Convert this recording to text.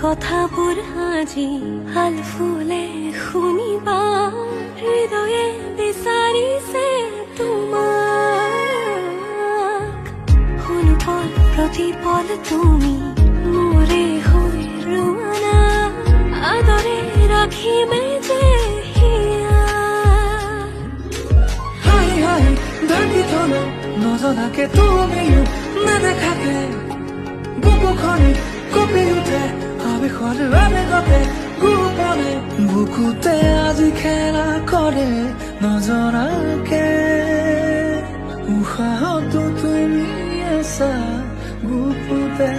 কথাবোৰ আজি হাল ফুলে শুনিবা হৃদয়ে বিচাৰিছে তোমাক শুনো পল প্ৰতিপল তুমি মোৰে হৈ ৰোৱানা আদৰে ৰাখিমে যে হিয়া হাই হাই ডাকি থলো নজনাকে তুমিও নেদেখাকে বুকুখনে কঁপি উঠে আবেশৰ আবেগতে গোপনে বুকুতে আজি খেলা কৰে নজনাকে উশাহতো তুমি আছা বুকুতে